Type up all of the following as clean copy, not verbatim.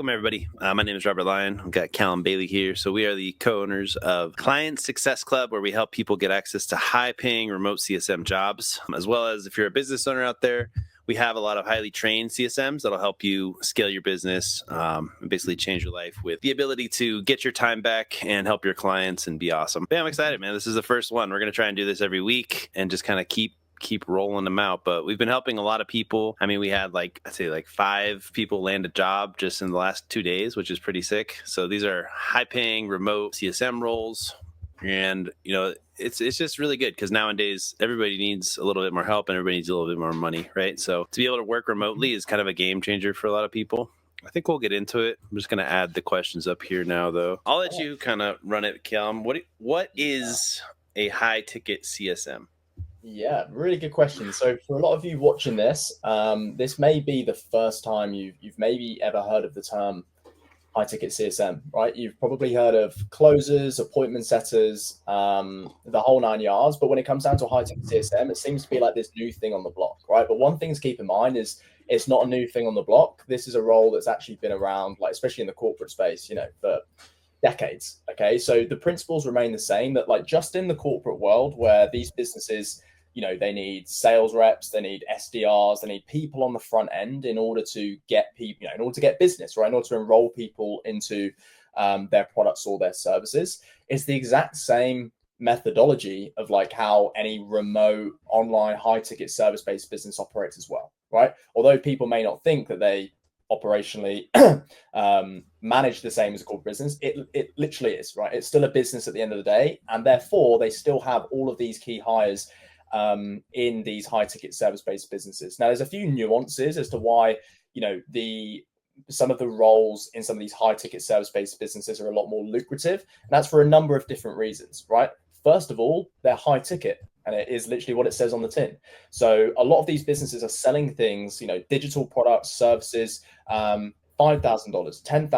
Welcome, everybody. My name is Robert Lyon. I've got Callum Bailey here. So we are the co-owners of Client Success Club, where we help people get access to high-paying remote CSM jobs, as well as if you're a business owner out there, we have a lot of highly trained CSMs that'll help you scale your business and basically change your life with the ability to get your time back and help your clients and be awesome. But yeah, I'm excited, man. This is the first one. We're going to try and do this every week and just kind of keep rolling them out. But we've been helping a lot of people. I mean, we had I'd say 5 people land a job just in the last 2 days, which is pretty sick. So these are high paying remote CSM roles. And, it's just really good because nowadays everybody needs a little bit more help and everybody needs a little bit more money, right? So to be able to work remotely is kind of a game changer for a lot of people. I think we'll get into it. I'm just going to add the questions up here now, though. I'll let you kind of run it, Callum. What is a high ticket CSM? Yeah, really good question. So for a lot of you watching this, this may be the first time you've maybe ever heard of the term high ticket CSM, right? You've probably heard of closers, appointment setters, the whole 9 yards. But when it comes down to high ticket CSM, it seems to be like this new thing on the block, right? But one thing to keep in mind is it's not a new thing on the block. This is a role that's actually been around, especially in the corporate space, for decades. Okay, so the principles remain the same. That just in the corporate world, where these businesses, they need sales reps, they need SDRs, they need people on the front end in order to get people, in order to get business, right? In order to enroll people into their products or their services. It's the exact same methodology of how any remote online high ticket service based business operates as well, right? Although people may not think that they operationally manage the same as a corporate business, it literally is, right? It's still a business at the end of the day, and therefore they still have all of these key hires in these high ticket service based businesses. Now, there's a few nuances as to why some of the roles in some of these high ticket service based businesses are a lot more lucrative, and that's for a number of different reasons, right? First of all, they're high ticket, and it is literally what it says on the tin. So a lot of these businesses are selling things, digital products, services, $5,000, $10,000,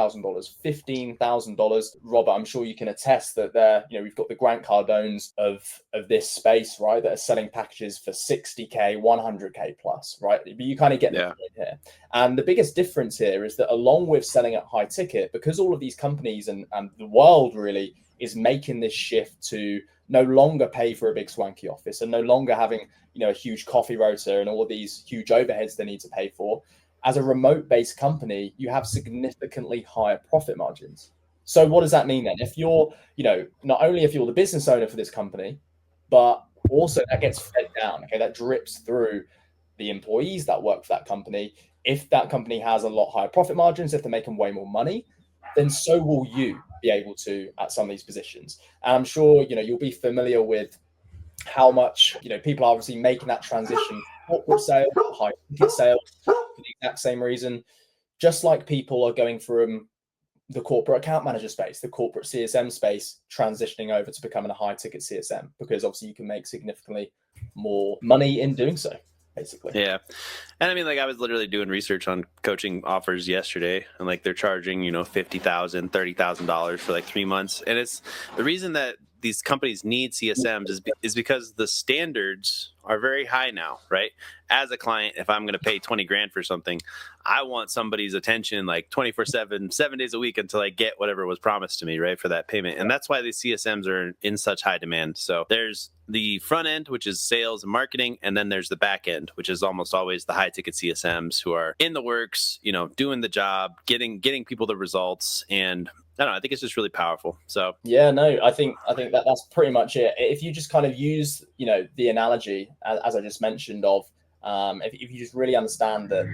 $15,000. Robert, I'm sure you can attest that we've got the Grant Cardones of this space, right, that are selling packages for 60K, 100K plus, right? But you kind of get the point here. And the biggest difference here is that along with selling at high ticket, because all of these companies and the world really is making this shift to no longer pay for a big swanky office and no longer having, a huge coffee rotor and all of these huge overheads they need to pay for. As a remote-based company, you have significantly higher profit margins. So what does that mean then? If you're, not only if you're the business owner for this company, but also that gets fed down, okay, that drips through the employees that work for that company. If that company has a lot higher profit margins, if they're making way more money, then so will you be able to at some of these positions. And I'm sure, you'll be familiar with how much, people are obviously making that transition corporate sales, high ticket sales, for the exact same reason, just like people are going from the corporate account manager space, the corporate CSM space, transitioning over to becoming a high ticket CSM, because obviously you can make significantly more money in doing so, basically. Yeah. And I mean, I was literally doing research on coaching offers yesterday, and they're charging, $50,000, $30,000 for 3 months. And it's the reason that these companies need CSMs is because the standards are very high now, right? As a client, if I'm going to pay 20 grand for something, I want somebody's attention 24/7, 7 days a week until I get whatever was promised to me, right, for that payment. And that's why the CSMs are in such high demand. So there's the front end, which is sales and marketing, and then there's the back end, which is almost always the high ticket CSMs who are in the works, doing the job, getting people the results. And I don't know, I think it's just really powerful. So yeah, no, I think that's pretty much it. If you just kind of use, the analogy as I just mentioned of, if you just really understand that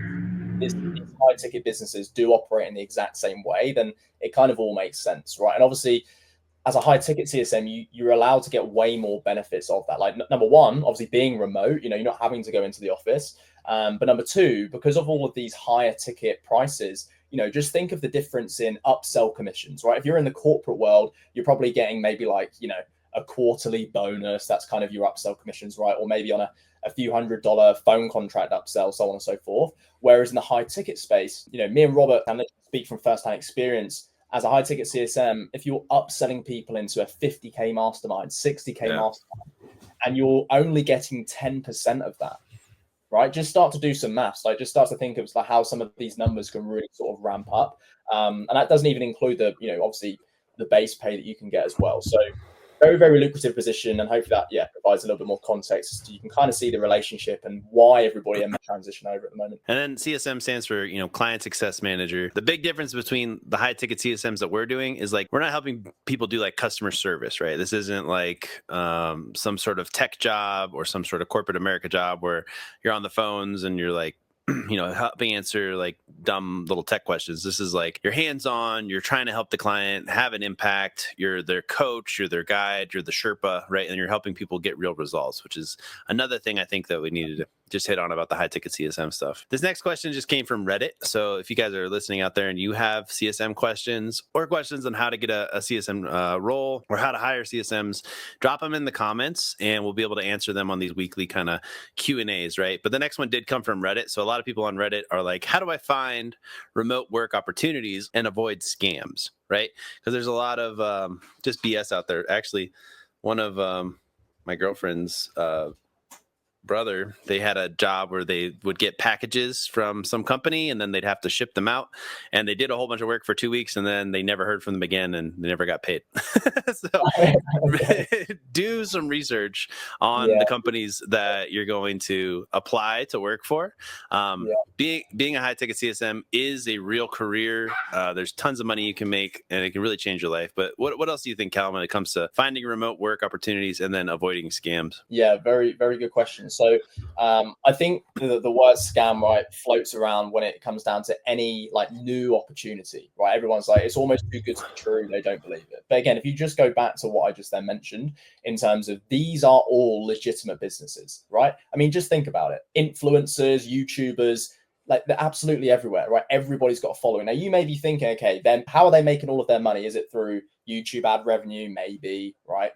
these high ticket businesses do operate in the exact same way, then it kind of all makes sense, right? And obviously, as a high ticket CSM, you're allowed to get way more benefits of that. Number one, obviously being remote, you're not having to go into the office. But number two, because of all of these higher ticket prices, just think of the difference in upsell commissions, right? If you're in the corporate world, you're probably getting maybe a quarterly bonus. That's kind of your upsell commissions, right? Or maybe on a few $100 phone contract upsell, so on and so forth. Whereas in the high ticket space, me and Robert, and let's speak from firsthand experience, as a high ticket CSM, if you're upselling people into a 50K mastermind, 60K mastermind, and you're only getting 10% of that, right? Just start to do some maths. Like just start to think of like how some of these numbers can really sort of ramp up. And that doesn't even include the, obviously the base pay that you can get as well. So very, very lucrative position. And hopefully that, provides a little bit more context so you can kind of see the relationship and why everybody in transition over at the moment. And then CSM stands for, Client Success Manager. The big difference between the high ticket CSMs that we're doing is like, we're not helping people do like customer service, right? This isn't like some sort of tech job or some sort of corporate America job where you're on the phones and you're like, helping answer like dumb little tech questions. This is like you're hands-on, you're trying to help the client have an impact. You're their coach, you're their guide, you're the Sherpa, right? And you're helping people get real results, which is another thing I think that we needed to just hit on about the high ticket CSM stuff. This next question just came from Reddit. So if you guys are listening out there and you have CSM questions or questions on how to get a CSM role or how to hire CSMs, drop them in the comments and we'll be able to answer them on these weekly kind of Q&As, right? But the next one did come from Reddit. So a lot of people on Reddit are like, how do I find remote work opportunities and avoid scams, right? Because there's a lot of just BS out there. Actually, one of my girlfriend's brother, they had a job where they would get packages from some company and then they'd have to ship them out, and they did a whole bunch of work for 2 weeks and then they never heard from them again and they never got paid. So do some research on the companies that you're going to apply to work for. Being a high ticket CSM is a real career. There's tons of money you can make and it can really change your life. But what else do you think, Cal, when it comes to finding remote work opportunities and then avoiding scams? Yeah, very, very good question. So I think the word scam, right, floats around when it comes down to any like new opportunity, right? Everyone's like, it's almost too good to be true. They don't believe it. But again, if you just go back to what I just then mentioned in terms of these are all legitimate businesses, right? I mean, just think about it. Influencers, YouTubers, like they're absolutely everywhere, right? Everybody's got a following. Now you may be thinking, okay, then how are they making all of their money? Is it through YouTube ad revenue? Maybe, right?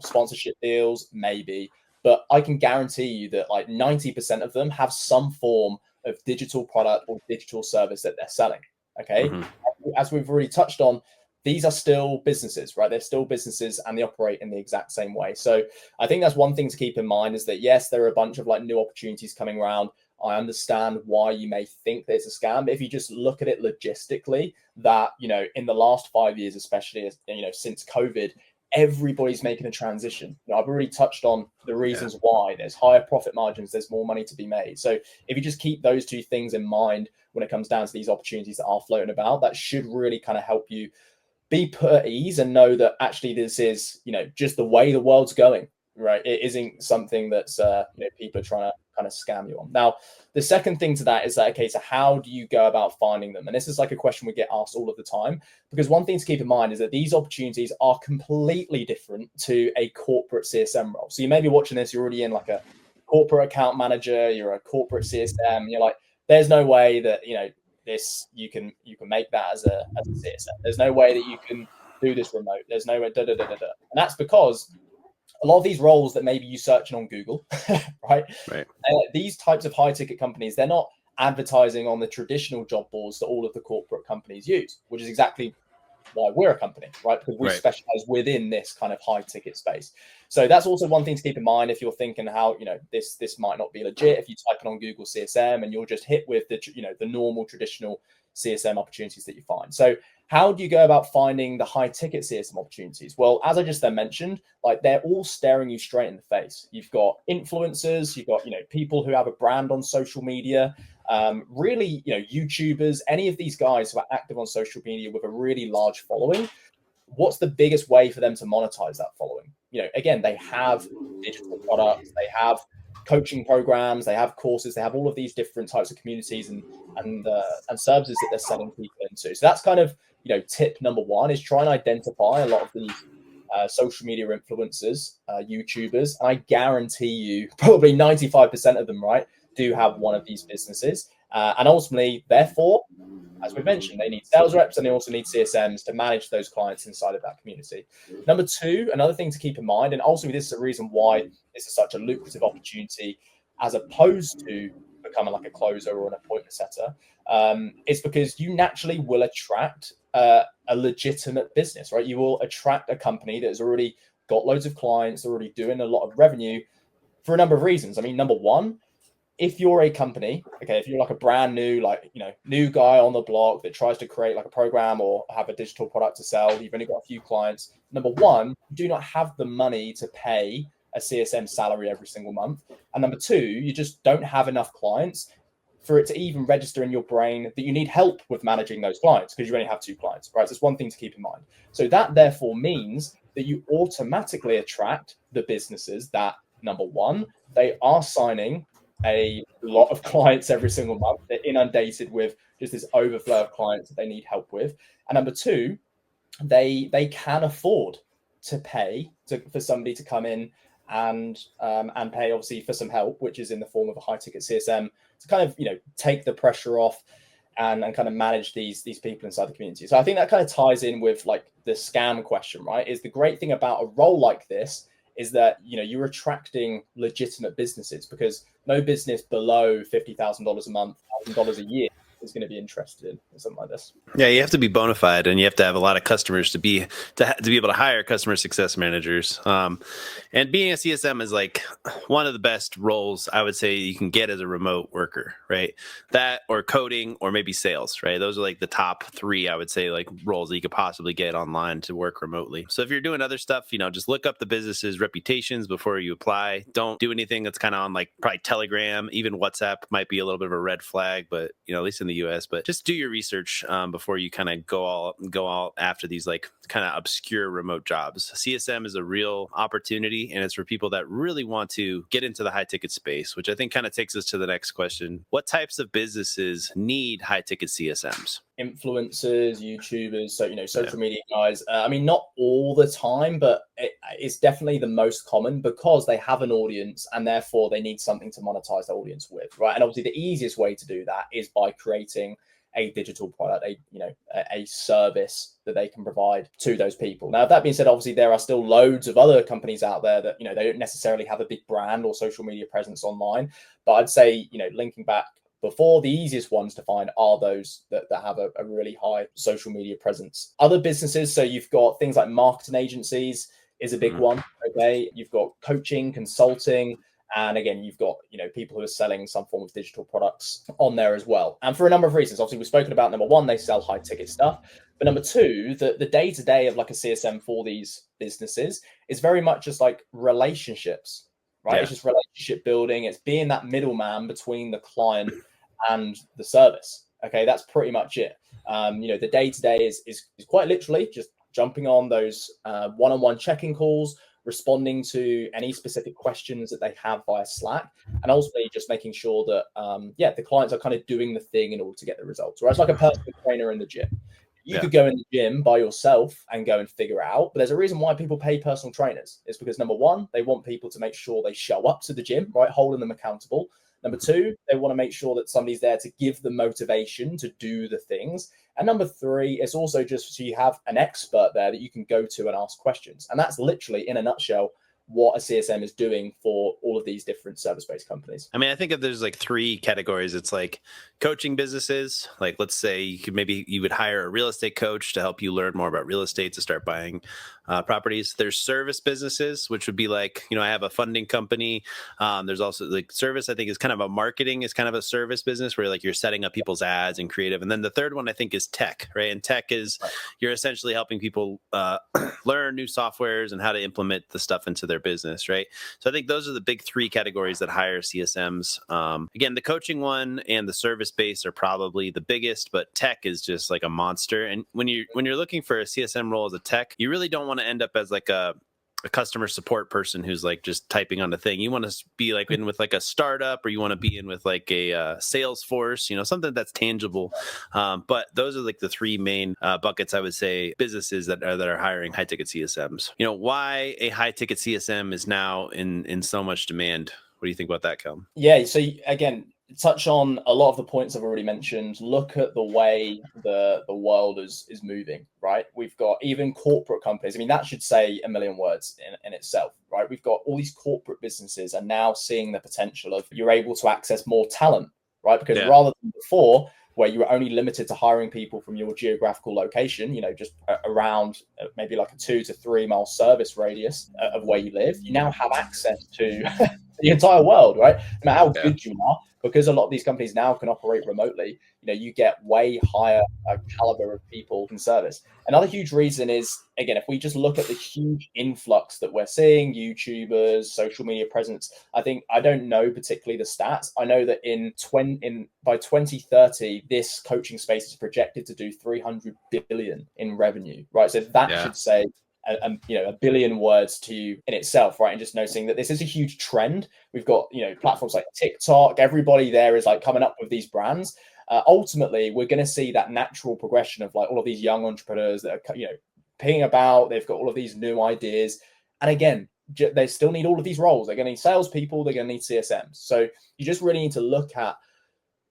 Sponsorship deals? Maybe. But I can guarantee you that like 90% of them have some form of digital product or digital service that they're selling. Okay. Mm-hmm. As we've already touched on, these are still businesses, right? They're still businesses and they operate in the exact same way. So I think that's one thing to keep in mind is that, yes, there are a bunch of like new opportunities coming around. I understand why you may think that it's a scam, but if you just look at it logistically, that, in the last 5 years, especially, since COVID, everybody's making a transition. I've already touched on the reasons why. There's higher profit margins, there's more money to be made. So if you just keep those two things in mind when it comes down to these opportunities that are floating about, that should really kind of help you be put at ease and know that actually this is, just the way the world's going, right? It isn't something that's, people are trying to kind of scam you on. Now, the second thing to that is that, okay, so how do you go about finding them? And this is like a question we get asked all of the time, because one thing to keep in mind is that these opportunities are completely different to a corporate CSM role. So you may be watching this, you're already in like a corporate account manager, you're a corporate CSM, you're like, there's no way that, this, you can make that as a CSM. There's no way that you can do this remote. There's no way, And that's because a lot of these roles that maybe you searching on Google, right? These types of high ticket companies, they're not advertising on the traditional job boards that all of the corporate companies use, which is exactly why we're a company, right? Because we specialize within this kind of high ticket space. So that's also one thing to keep in mind if you're thinking how, this might not be legit. If you type it on Google CSM and you're just hit with the, the normal traditional CSM opportunities that you find. So how do you go about finding the high ticket CSM opportunities? Well, as I just then mentioned, like they're all staring you straight in the face. You've got influencers, you've got, people who have a brand on social media, really, YouTubers, any of these guys who are active on social media with a really large following. What's the biggest way for them to monetize that following? Again, they have digital products, they have coaching programs, they have courses, they have all of these different types of communities and services that they're selling people into. So that's kind of, tip number one is try and identify a lot of these social media influencers, YouTubers, and I guarantee you probably 95% of them, right, do have one of these businesses. And ultimately, therefore, as we mentioned, they need sales reps and they also need CSMs to manage those clients inside of that community. Number two, another thing to keep in mind, and ultimately this is a reason why this is such a lucrative opportunity as opposed to becoming like a closer or an appointment setter, is because you naturally will attract a legitimate business, right? You will attract a company that has already got loads of clients, already doing a lot of revenue for a number of reasons. I mean, number one, if you're a company, okay, if you're like a brand new, like, new guy on the block that tries to create like a program or have a digital product to sell, you've only got a few clients. Number one, you do not have the money to pay a CSM salary every single month. And number two, you just don't have enough clients for it to even register in your brain that you need help with managing those clients because you only have 2 clients, right? So it's one thing to keep in mind. So that therefore means that you automatically attract the businesses that, number one, they are signing a lot of clients every single month. They're inundated with just this overflow of clients that they need help with. And number two, they can afford to pay for somebody to come in and pay obviously for some help, which is in the form of a high ticket CSM to kind of take the pressure off and kind of manage these people inside the community. So I think that kind of ties in with like the scam question, right? Is the great thing about a role like this is that you're attracting legitimate businesses, because no business below $50,000 a month, $1,000 a year is going to be interested in something like this. Yeah, you have to be bona fide, and you have to have a lot of customers to be able to hire customer success managers. And being a CSM is like one of the best roles I would say you can get as a remote worker, right? That or coding or maybe sales, right? Those are like the top 3 I would say like roles that you could possibly get online to work remotely. So if you're doing other stuff, just look up the business's reputations before you apply. Don't do anything that's kind of on like probably Telegram. Even WhatsApp might be a little bit of a red flag, but at least in the US, but just do your research before you kind of go all after these like kind of obscure remote jobs. CSM is a real opportunity, and it's for people that really want to get into the high ticket space, which I think kind of takes us to the next question. What types of businesses need high ticket CSMs? Influencers, YouTubers, so social media guys. I mean, not all the time, but it's definitely the most common because they have an audience and therefore they need something to monetize the audience with, right? And obviously the easiest way to do that is by creating a digital product, a service that they can provide to those people. Now, that being said, obviously there are still loads of other companies out there that, they don't necessarily have a big brand or social media presence online, but I'd say, linking back before, the easiest ones to find are those that have a really high social media presence. Other businesses, so you've got things like marketing agencies is a big one. Okay, you've got coaching, consulting, and again, you've got people who are selling some form of digital products on there as well. And for a number of reasons, obviously we've spoken about number one, they sell high ticket stuff. But number two, the day-to-day of like a CSM for these businesses is very much just like relationships, right? Yeah. It's just relationship building. It's being that middleman between the client and the service. Okay, that's pretty much it. The day-to-day is quite literally just jumping on those one-on-one check-in calls, responding to any specific questions that they have via Slack, and ultimately just making sure that the clients are kind of doing the thing in order to get the results. Whereas like a personal trainer in the gym, you could go in the gym by yourself and go and figure it out. But there's a reason why people pay personal trainers. It's because number one, they want people to make sure they show up to the gym, right? Holding them accountable. Number two, they want to make sure that somebody's there to give them motivation to do the things. And number three, it's also just so you have an expert there that you can go to and ask questions. And that's literally, in a nutshell, what a CSM is doing for all of these different service-based companies. I mean, I think if there's like 3 categories, it's like coaching businesses. Like, let's say you would hire a real estate coach to help you learn more about real estate to start buying properties. There's service businesses, which would be like, I have a funding company. There's also like service, I think is kind of a marketing is kind of a service business where like you're setting up people's ads and creative. And then the third one I think is tech, right? And tech is you're essentially helping people learn new softwares and how to implement the stuff into their business, right? So I think those are the big 3 categories that hire CSMs. Again, the coaching one and the service base are probably the biggest, but tech is just like a monster. And when you're looking for a CSM role as a tech, you really don't want to end up as like a customer support person who's like just typing on the thing. You want to be like in with like a startup, or you want to be in with like a Salesforce, something that's tangible. But those are like the 3 main buckets, I would say, businesses that are hiring high ticket CSMs. Why a high ticket CSM is now in so much demand. What do you think about that, Kel? Yeah. So again, touch on a lot of the points I've already mentioned. Look at the way the world is moving, right? We've got even corporate companies. I mean, that should say a million words in itself, right? We've got all these corporate businesses are now seeing the potential of you're able to access more talent, right? Because rather than before, where you were only limited to hiring people from your geographical location, just around maybe like a 2 to 3 mile service radius of where you live, you now have access to the entire world, right? No matter how good you are, because a lot of these companies now can operate remotely, you get way higher caliber of people in service. Another huge reason is, again, if we just look at the huge influx that we're seeing, YouTubers, social media presence, I don't know particularly the stats. I know that by 2030, this coaching space is projected to do 300 billion in revenue, right? So that should say a billion words to you in itself, right? And just noticing that this is a huge trend. We've got platforms like TikTok. Everybody there is like coming up with these brands. Ultimately, we're going to see that natural progression of like all of these young entrepreneurs that are pinging about. They've got all of these new ideas, and again, they still need all of these roles. They're going to need salespeople. They're going to need CSMs. So you just really need to look at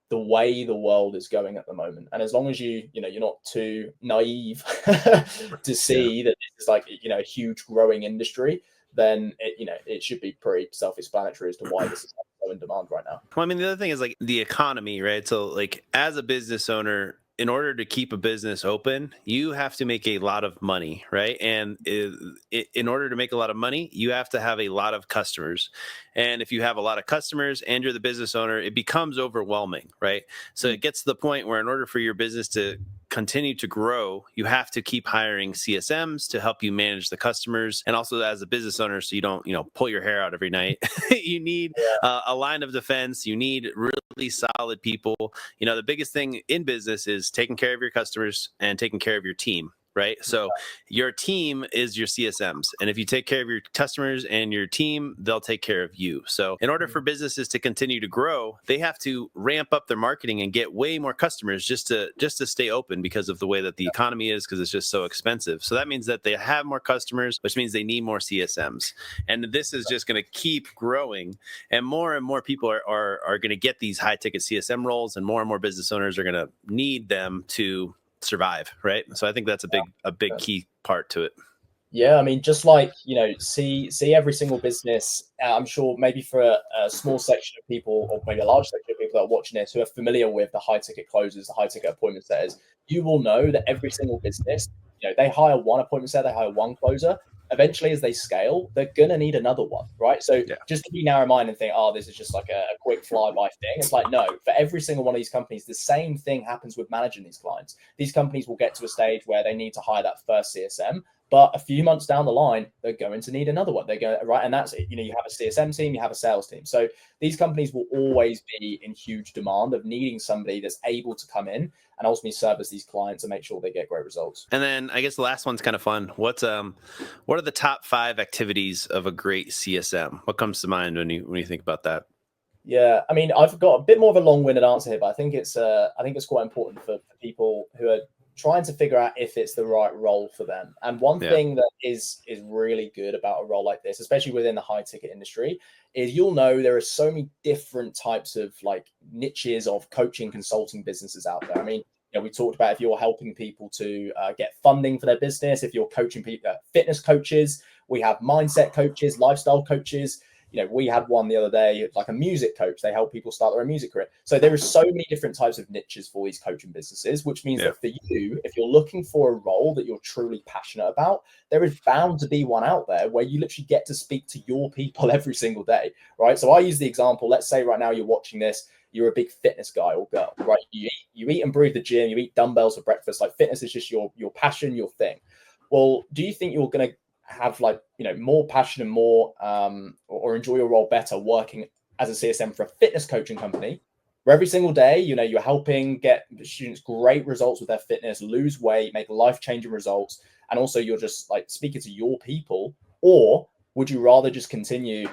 the way the world is going at the moment, and as long as you're not too naive to see that this is like a huge growing industry, then it should be pretty self-explanatory as to why this is so in demand right now. Well, I mean, the other thing is like the economy, right? So like as a business owner, in order to keep a business open, you have to make a lot of money, right? And in order to make a lot of money, you have to have a lot of customers. And if you have a lot of customers and you're the business owner, it becomes overwhelming, right? So it gets to the point where in order for your business to continue to grow, you have to keep hiring CSMs to help you manage the customers. And also as a business owner, so you don't, pull your hair out every night, you need a line of defense. You need really solid people. The biggest thing in business is taking care of your customers and taking care of your team. Right. So your team is your CSMs. And if you take care of your customers and your team, they'll take care of you. So in order for businesses to continue to grow, they have to ramp up their marketing and get way more customers just to stay open because of the way that the economy is, because it's just so expensive. So that means that they have more customers, which means they need more CSMs. And this is just going to keep growing. And more people are going to get these high ticket CSM roles, and more business owners are going to need them to survive, right? So I think that's a big key part to it. Yeah, I mean, just like see every single business. I'm sure maybe for a small section of people, or maybe a large section of people that are watching this who are familiar with the high ticket closers, the high ticket appointment setters, you will know that every single business, they hire one appointment setter, they hire one closer. Eventually, as they scale, they're gonna need another one, right? So just to be narrow-minded and think, oh, this is just like a quick flyby thing. It's like, no, for every single one of these companies, the same thing happens with managing these clients. These companies will get to a stage where they need to hire that first CSM, but a few months down the line, they're going to need another one. They go right, and that's it. You have a CSM team, you have a sales team. So these companies will always be in huge demand of needing somebody that's able to come in and ultimately service these clients and make sure they get great results. And then I guess the last one's kind of fun. What are the top 5 activities of a great CSM? What comes to mind when you think about that? Yeah, I mean, I've got a bit more of a long-winded answer here, but I think it's quite important for people who are trying to figure out if it's the right role for them. And one thing that is really good about a role like this, especially within the high ticket industry, is you'll know there are so many different types of like niches of coaching consulting businesses out there. I mean, we talked about if you're helping people to get funding for their business, if you're coaching people, fitness coaches, we have mindset coaches, lifestyle coaches. We had one the other day, like a music coach. They help people start their own music career. So there are so many different types of niches for these coaching businesses, which means that for you, if you're looking for a role that you're truly passionate about, there is bound to be one out there where you literally get to speak to your people every single day, right? So I use the example, let's say right now you're watching this, you're a big fitness guy or girl, right? You eat and breathe the gym, you eat dumbbells for breakfast. Like fitness is just your passion, your thing. Well, do you think you're going to have more passion and more or enjoy your role better working as a CSM for a fitness coaching company where every single day you're helping get students great results with their fitness, lose weight, make life-changing results, and also you're just like speaking to your people? Or would you rather just continue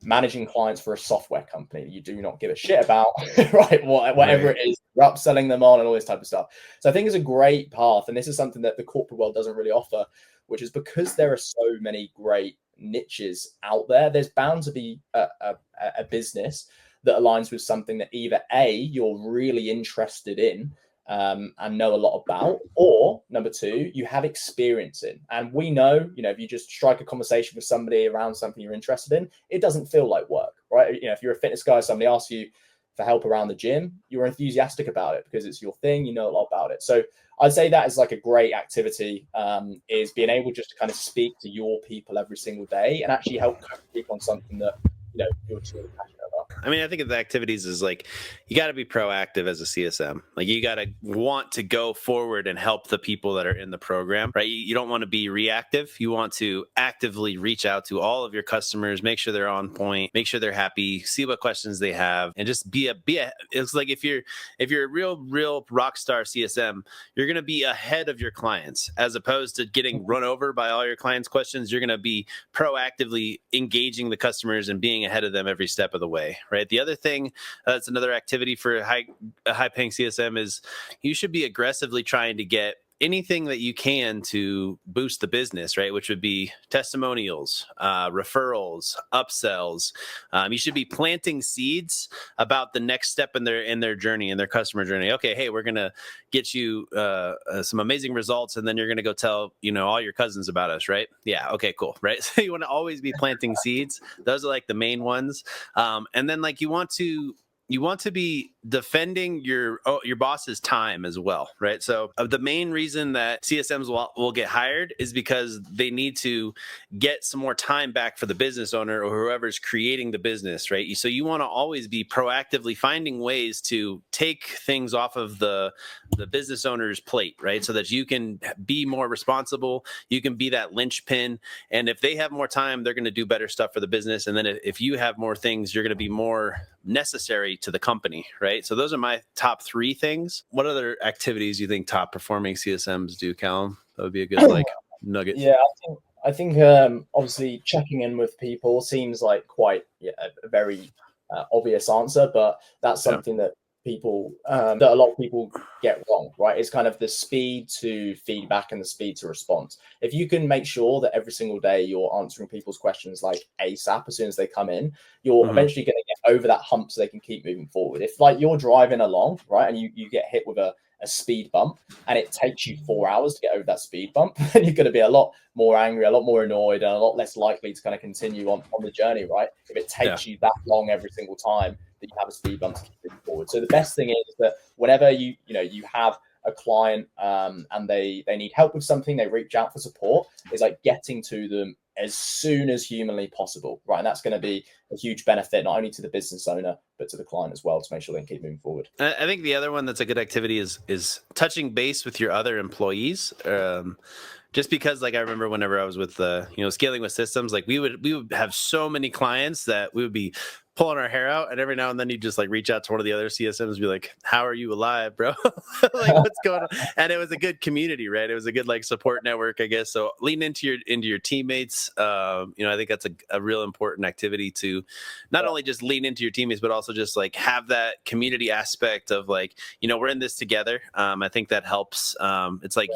managing clients for a software company you do not give a shit about, right? Whatever it is, you're upselling them on and all this type of stuff. So I think it's a great path, and this is something that the corporate world doesn't really offer, which is because there are so many great niches out there, there's bound to be a business that aligns with something that either A, you're really interested in and know a lot about, or number 2, you have experience in. And we know, if you just strike a conversation with somebody around something you're interested in, it doesn't feel like work, right? If you're a fitness guy, somebody asks you for help around the gym, you're enthusiastic about it because it's your thing, you know a lot about it. So I'd say that is like a great activity, is being able just to kind of speak to your people every single day and actually help coach people on something that you're truly passionate about. I mean, I think of the activities is like, you got to be proactive as a CSM. Like, you got to want to go forward and help the people that are in the program, right? You don't want to be reactive. You want to actively reach out to all of your customers, make sure they're on point, make sure they're happy, see what questions they have, and just be a, it's like, if you're a real rock star CSM, you're going to be ahead of your clients as opposed to getting run over by all your clients' questions. You're going to be proactively engaging the customers and being ahead of them every step of the way, right? The other thing that's another activity for a high paying CSM is you should be aggressively trying to get anything that you can to boost the business, right? Which would be testimonials, referrals, upsells. You should be planting seeds about the next step in their journey, in their customer journey. Okay, hey, we're gonna get you some amazing results, and then you're gonna go tell all your cousins about us, right? Yeah, okay, cool, right? So you want to always be planting seeds. Those are like the main ones, and then like you want to be defending your boss's time as well, right? So the main reason that CSMs will get hired is because they need to get some more time back for the business owner or whoever's creating the business, right? So you want to always be proactively finding ways to take things off of the business owner's plate, right? So that you can be more responsible, you can be that linchpin, and if they have more time, they're going to do better stuff for the business. And then if you have more things, you're going to be more necessary to the company, right? So those are my top 3 things. What other activities do you think top performing CSMs do, Callum? That would be a good nugget. Yeah, I think obviously checking in with people seems like quite a very obvious answer, but that's something that that a lot of people get wrong, right? It's kind of the speed to feedback and the speed to response. If you can make sure that every single day you're answering people's questions like ASAP as soon as they come in, you're eventually going to get over that hump so they can keep moving forward. If like you're driving along, right, and you get hit with a speed bump and it takes you 4 hours to get over that speed bump, then you're going to be a lot more angry, a lot more annoyed, and a lot less likely to kind of continue on the journey, right? If it takes you that long every single time that you have a speed bump to keep moving forward. So the best thing is that whenever you have a client and they need help with something, they reach out for support, is like getting to them as soon as humanly possible, right? And that's going to be a huge benefit, not only to the business owner, but to the client as well, to make sure they can keep moving forward. I think the other one that's a good activity is touching base with your other employees. Just because, like, I remember whenever I was with scaling with systems, like we would have so many clients that we would be pulling our hair out, and every now and then you just like reach out to one of the other CSMs and be like, how are you alive, bro? Like, what's going on? And it was a good community, right? It was a good like support network, I guess. So lean into your teammates. I think that's a real important activity to not only just lean into your teammates, but also just like have that community aspect of like, we're in this together. I think that helps. It's like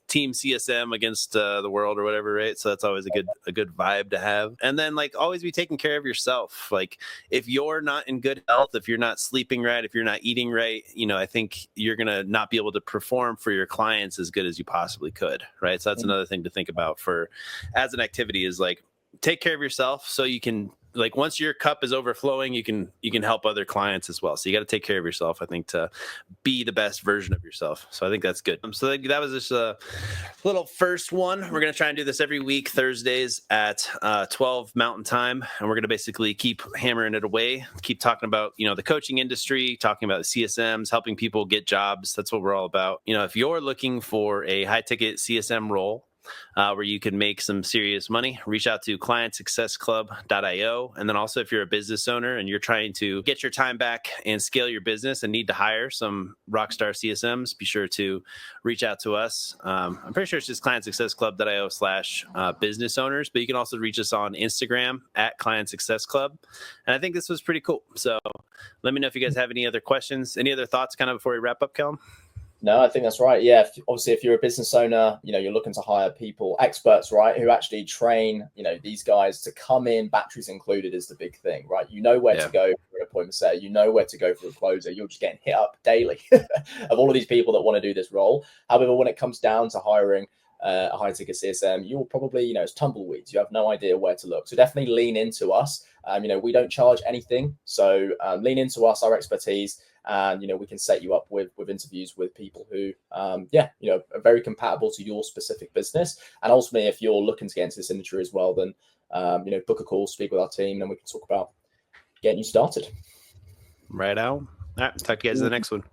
team CSM against the world or whatever, right? So that's always a good vibe to have. And then like always be taking care of yourself. Like, if you're not in good health, if you're not sleeping right, if you're not eating right, I think you're going to not be able to perform for your clients as good as you possibly could, right? So that's another thing to think about as an activity is like, take care of yourself so you can, like, once your cup is overflowing, you can help other clients as well. So you got to take care of yourself, I think, to be the best version of yourself. So I think that's good. So that was just a little first one. We're going to try and do this every week, Thursdays at 12 Mountain Time. And we're going to basically keep hammering it away, keep talking about, the coaching industry, talking about the CSMs, helping people get jobs. That's what we're all about. If you're looking for a high ticket CSM role, where you can make some serious money, reach out to clientsuccessclub.io. And then also, if you're a business owner and you're trying to get your time back and scale your business and need to hire some rockstar CSMs, be sure to reach out to us. I'm pretty sure it's just clientsuccessclub.io/business owners, but you can also reach us on Instagram at Client Success Club. And I think this was pretty cool. So let me know if you guys have any other questions, any other thoughts kind of before we wrap up, Callum? No, I think that's right. Yeah, obviously, if you're a business owner, you're looking to hire people, experts, right, who actually train, these guys to come in, batteries included, is the big thing, right? You know where to go for an appointment setter, you know where to go for a closer. You're just getting hit up daily of all of these people that want to do this role. However, when it comes down to hiring a high ticket CSM, you'll probably, it's tumbleweeds. You have no idea where to look. So definitely lean into us. We don't charge anything. So lean into us, our expertise. And we can set you up with interviews with people who are very compatible to your specific business. And ultimately, if you're looking to get into this industry as well, then book a call, speak with our team, and we can talk about getting you started. Right out. All right. Talk to you guys in the next one.